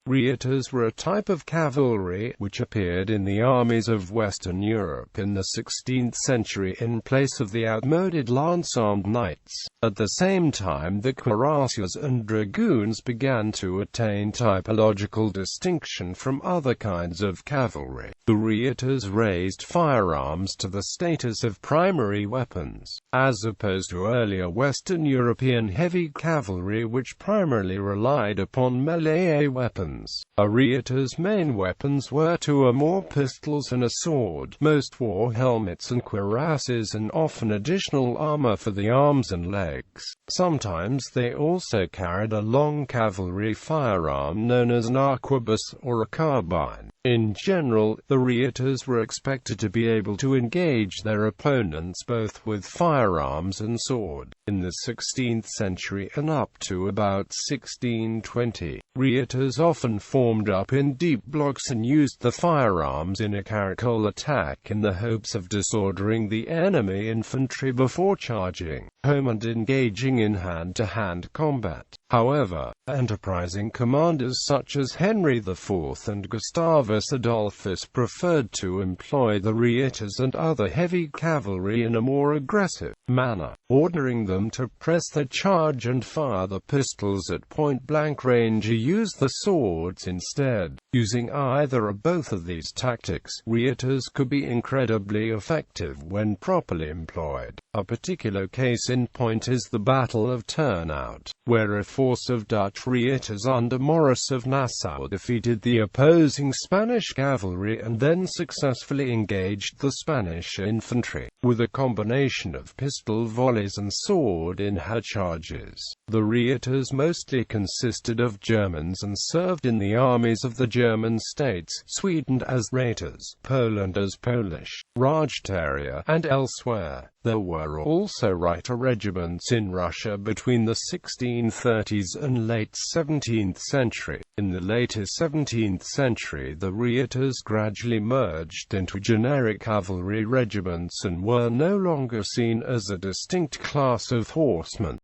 Reiters were a type of cavalry, which appeared in the armies of Western Europe in the 16th century in place of the outmoded lance-armed knights. At the same time, the cuirassiers and dragoons began to attain typological distinction from other kinds of cavalry. The Reiters raised firearms to the status of primary weapons, as opposed to earlier Western European heavy cavalry which primarily relied upon mêlée weapons. A Reiter's main weapons were two or more pistols and a sword. Most wore helmets and cuirasses and often additional armor for the arms and legs. Sometimes they also carried a long cavalry firearm known as an arquebus or a carbine. In general, the Reiters were expected to be able to engage their opponents both with firearms and sword. In the 16th century and up to about 1620, Reiters often formed up in deep blocks and used the firearms in a caracole attack in the hopes of disordering the enemy infantry before charging home and engaging in hand-to-hand combat. However, enterprising commanders such as Henry IV and Gustavus Adolphus preferred to employ the Reiters and other heavy cavalry in a more aggressive manner, ordering them to press the charge and fire the pistols at point-blank range or use the swords instead. Using either or both of these tactics, Reiters could be incredibly effective when properly employed. A particular case in point is the Battle of Turnhout, where a force of Dutch Reiters under Maurice of Nassau defeated the opposing Spanish cavalry and then successfully engaged the Spanish infantry, with a combination of pistol volleys and sword-in-hand charges. The Reiters mostly consisted of Germans and served in the armies of the German states, Sweden as Reiters, Poland as Polish Rajtaria, and elsewhere. There were also Reiter regiments in Russia between the 1630s and late 17th century. In the later 17th century, the Reiters gradually merged into generic cavalry regiments and were no longer seen as a distinct class of horsemen.